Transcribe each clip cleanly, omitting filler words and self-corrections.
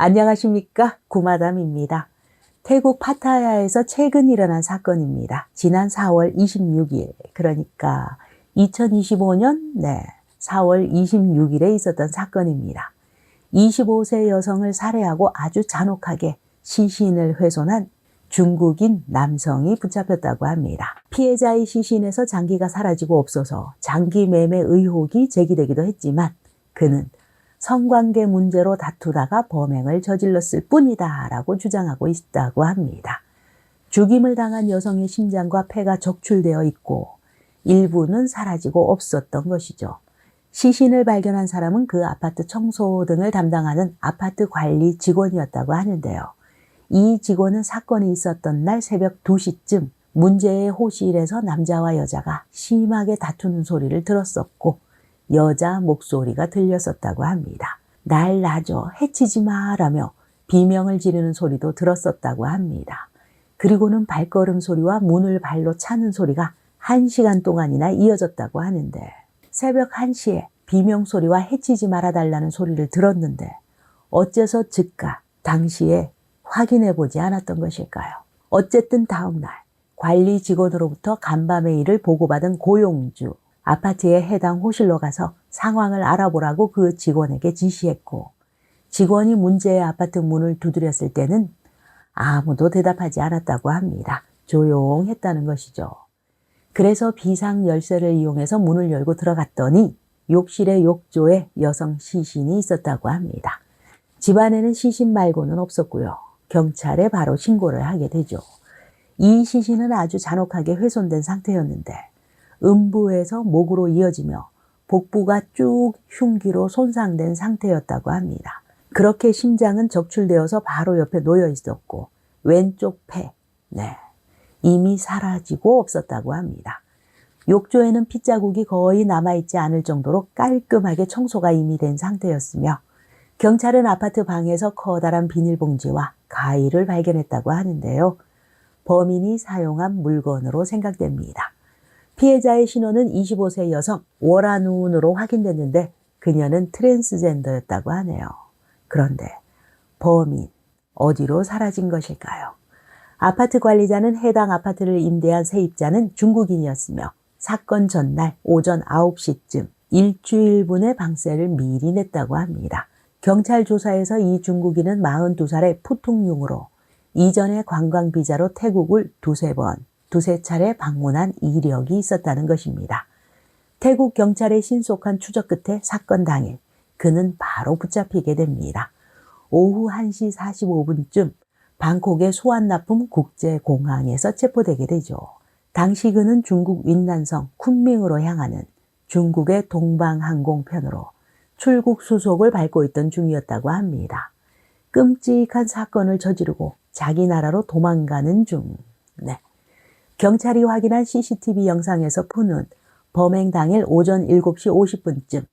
안녕하십니까? 구마담입니다. 태국 파타야에서 최근 일어난 사건입니다. 지난 4월 26일, 그러니까 2025년 4월 26일에 있었던 사건입니다. 25세 여성을 살해하고 아주 잔혹하게 시신을 훼손한 중국인 남성이 붙잡혔다고 합니다. 피해자의 시신에서 장기가 사라지고 없어서 장기 매매 의혹이 제기되기도 했지만 그는 성관계 문제로 다투다가 범행을 저질렀을 뿐이다 라고 주장하고 있다고 합니다. 죽임을 당한 여성의 심장과 폐가 적출되어 있고 일부는 사라지고 없었던 것이죠. 시신을 발견한 사람은 그 아파트 청소 등을 담당하는 아파트 관리 직원이었다고 하는데요. 이 직원은 사건이 있었던 날 새벽 2시쯤 문제의 호실에서 남자와 여자가 심하게 다투는 소리를 들었었고 여자 목소리가 들렸었다고 합니다. 날 놔줘, 해치지 마라며 비명을 지르는 소리도 들었었다고 합니다. 그리고는 발걸음 소리와 문을 발로 차는 소리가 1시간 동안이나 이어졌다고 하는데 새벽 1시에 비명 소리와 해치지 말아달라는 소리를 들었는데 어째서 즉각 당시에 확인해 보지 않았던 것일까요? 어쨌든 다음날 관리 직원으로부터 간밤의 일을 보고받은 고용주, 아파트의 해당 호실로 가서 상황을 알아보라고 그 직원에게 지시했고 직원이 문제의 아파트 문을 두드렸을 때는 아무도 대답하지 않았다고 합니다. 조용했다는 것이죠. 그래서 비상 열쇠를 이용해서 문을 열고 들어갔더니 욕실의 욕조에 여성 시신이 있었다고 합니다. 집안에는 시신 말고는 없었고요. 경찰에 바로 신고를 하게 되죠. 이 시신은 아주 잔혹하게 훼손된 상태였는데 음부에서 목으로 이어지며 복부가 쭉 흉기로 손상된 상태였다고 합니다. 그렇게 심장은 적출되어서 바로 옆에 놓여 있었고 왼쪽 폐, 이미 사라지고 없었다고 합니다. 욕조에는 핏자국이 거의 남아있지 않을 정도로 깔끔하게 청소가 이미 된 상태였으며 경찰은 아파트 방에서 커다란 비닐봉지와 가위를 발견했다고 하는데요. 범인이 사용한 물건으로 생각됩니다. 피해자의 신원은 25세 여성 워라눈으로 확인됐는데 그녀는 트랜스젠더였다고 하네요. 그런데 범인, 어디로 사라진 것일까요? 아파트 관리자는 해당 아파트를 임대한 세입자는 중국인이었으며 사건 전날 오전 9시쯤 일주일분의 방세를 미리 냈다고 합니다. 경찰 조사에서 이 중국인은 42살의 푸통융으로 이전에 관광비자로 태국을 두세 차례 방문한 이력이 있었다는 것입니다. 태국 경찰의 신속한 추적 끝에 사건 당일 그는 바로 붙잡히게 됩니다. 오후 1시 45분쯤 방콕의 수완나품 국제공항에서 체포되게 되죠. 당시 그는 중국 윈난성 쿤밍으로 향하는 중국의 동방항공편으로 출국 수속을 밟고 있던 중이었다고 합니다. 끔찍한 사건을 저지르고 자기 나라로 도망가는 중. 경찰이 확인한 CCTV 영상에서 푸는 범행 당일 오전 7시 50분쯤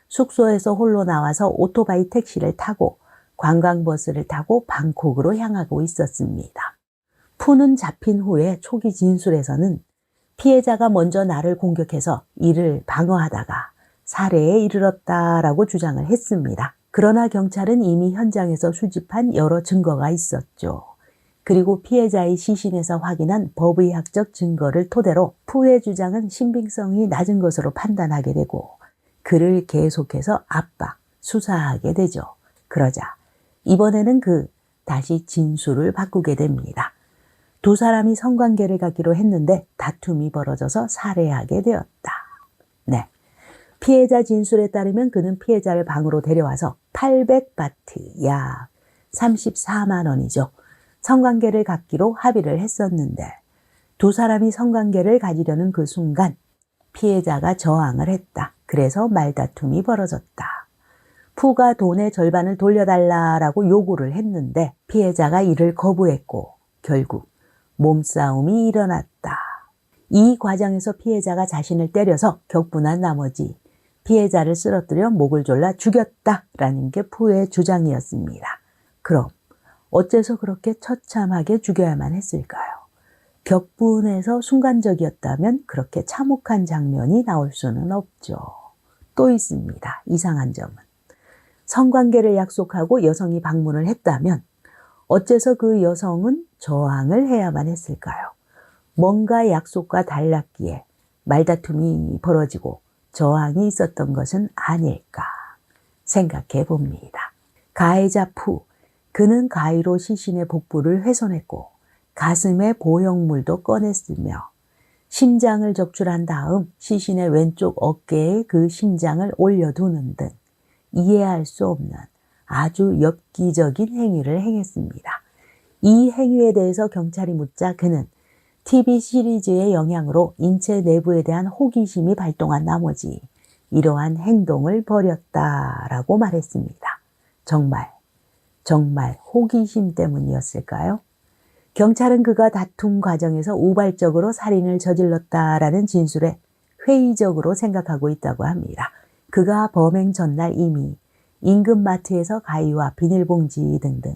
숙소에서 홀로 나와서 오토바이 택시를 타고 관광버스를 타고 방콕으로 향하고 있었습니다. 푸는 잡힌 후에 초기 진술에서는 피해자가 먼저 나를 공격해서 이를 방어하다가 살해에 이르렀다라고 주장을 했습니다. 그러나 경찰은 이미 현장에서 수집한 여러 증거가 있었죠. 그리고 피해자의 시신에서 확인한 법의학적 증거를 토대로 푸의 주장은 신빙성이 낮은 것으로 판단하게 되고 그를 계속해서 압박, 수사하게 되죠. 그러자 이번에는 다시 진술을 바꾸게 됩니다. 두 사람이 성관계를 갖기로 했는데 다툼이 벌어져서 살해하게 되었다. 피해자 진술에 따르면 그는 피해자를 방으로 데려와서 800바트, 약 34만 원이죠. 성관계를 갖기로 합의를 했었는데 두 사람이 성관계를 가지려는 그 순간 피해자가 저항을 했다. 그래서 말다툼이 벌어졌다. 푸가 돈의 절반을 돌려달라라고 요구를 했는데 피해자가 이를 거부했고 결국 몸싸움이 일어났다. 이 과정에서 피해자가 자신을 때려서 격분한 나머지 피해자를 쓰러뜨려 목을 졸라 죽였다라는 게 푸의 주장이었습니다. 그럼 어째서 그렇게 처참하게 죽여야만 했을까요? 격분해서 순간적이었다면 그렇게 참혹한 장면이 나올 수는 없죠. 또 있습니다. 이상한 점은. 성관계를 약속하고 여성이 방문을 했다면 어째서 그 여성은 저항을 해야만 했을까요? 뭔가 약속과 달랐기에 말다툼이 벌어지고 저항이 있었던 것은 아닐까 생각해 봅니다. 가해자 푸, 그는 가위로 시신의 복부를 훼손했고 가슴에 보형물도 꺼냈으며 심장을 적출한 다음 시신의 왼쪽 어깨에 그 심장을 올려두는 등 이해할 수 없는 아주 엽기적인 행위를 행했습니다. 이 행위에 대해서 경찰이 묻자 그는 TV 시리즈의 영향으로 인체 내부에 대한 호기심이 발동한 나머지 이러한 행동을 벌였다라고 말했습니다. 정말 호기심 때문이었을까요? 경찰은 그가 다툼 과정에서 우발적으로 살인을 저질렀다라는 진술에 회의적으로 생각하고 있다고 합니다. 그가 범행 전날 이미 인근 마트에서 가위와 비닐봉지 등등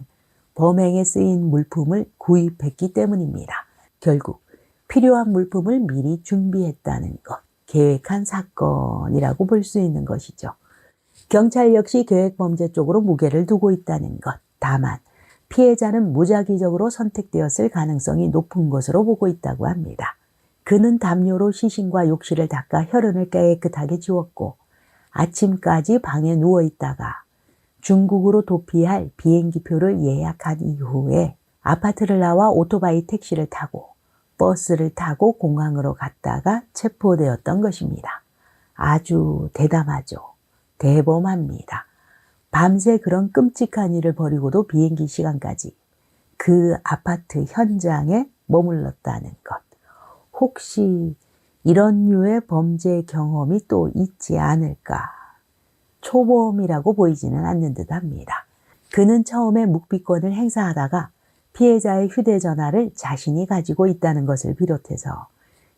범행에 쓰인 물품을 구입했기 때문입니다. 결국 필요한 물품을 미리 준비했다는 것, 계획한 사건이라고 볼 수 있는 것이죠. 경찰 역시 계획범죄 쪽으로 무게를 두고 있다는 것, 다만 피해자는 무작위적으로 선택되었을 가능성이 높은 것으로 보고 있다고 합니다. 그는 담요로 시신과 욕실을 닦아 혈흔을 깨끗하게 지웠고 아침까지 방에 누워있다가 중국으로 도피할 비행기표를 예약한 이후에 아파트를 나와 오토바이 택시를 타고 버스를 타고 공항으로 갔다가 체포되었던 것입니다. 아주 대담하죠. 대범합니다. 밤새 그런 끔찍한 일을 벌이고도 비행기 시간까지 그 아파트 현장에 머물렀다는 것. 혹시 이런 류의 범죄 경험이 또 있지 않을까? 초범이라고 보이지는 않는 듯 합니다. 그는 처음에 묵비권을 행사하다가 피해자의 휴대전화를 자신이 가지고 있다는 것을 비롯해서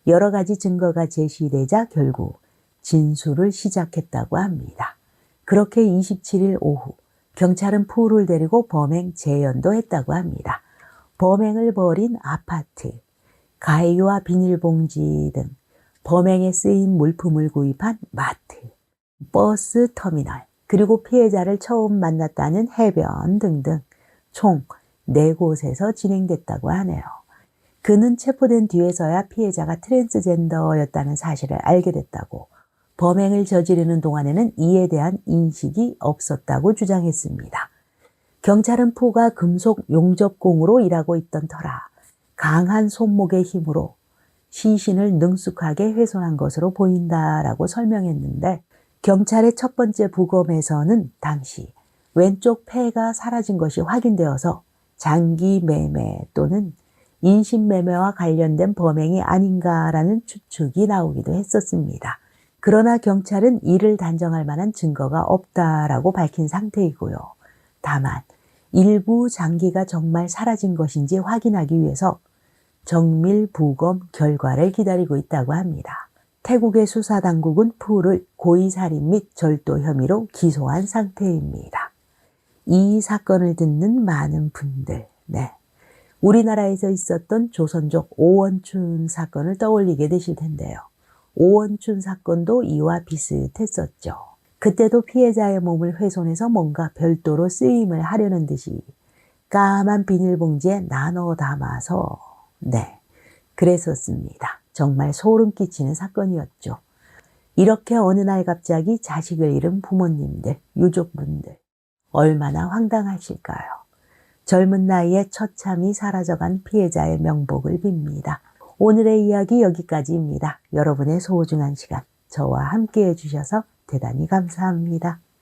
여러 가지 증거가 제시되자 결국 진술을 시작했다고 합니다. 그렇게 27일 오후 경찰은 푸를 데리고 범행 재연도 했다고 합니다. 범행을 벌인 아파트, 가위와 비닐봉지 등 범행에 쓰인 물품을 구입한 마트, 버스 터미널, 그리고 피해자를 처음 만났다는 해변 등등 총 4곳에서 진행됐다고 하네요. 그는 체포된 뒤에서야 피해자가 트랜스젠더였다는 사실을 알게 됐다고, 범행을 저지르는 동안에는 이에 대한 인식이 없었다고 주장했습니다. 경찰은 푸가 금속 용접공으로 일하고 있던 터라 강한 손목의 힘으로 시신을 능숙하게 훼손한 것으로 보인다라고 설명했는데, 경찰의 첫 번째 부검에서는 당시 왼쪽 폐가 사라진 것이 확인되어서 장기 매매 또는 인신매매와 관련된 범행이 아닌가라는 추측이 나오기도 했었습니다. 그러나 경찰은 이를 단정할 만한 증거가 없다라고 밝힌 상태이고요. 다만 일부 장기가 정말 사라진 것인지 확인하기 위해서 정밀 부검 결과를 기다리고 있다고 합니다. 태국의 수사당국은 푸를 고의살인 및 절도 혐의로 기소한 상태입니다. 이 사건을 듣는 많은 분들, 우리나라에서 있었던 조선족 오원춘 사건을 떠올리게 되실 텐데요. 오원춘 사건도 이와 비슷했었죠. 그때도 피해자의 몸을 훼손해서 뭔가 별도로 쓰임을 하려는 듯이 까만 비닐봉지에 나눠 담아서 그랬었습니다. 정말 소름 끼치는 사건이었죠. 이렇게 어느 날 갑자기 자식을 잃은 부모님들, 유족분들 얼마나 황당하실까요? 젊은 나이에 처참히 사라져간 피해자의 명복을 빕니다. 오늘의 이야기 여기까지입니다. 여러분의 소중한 시간 저와 함께 해주셔서 대단히 감사합니다.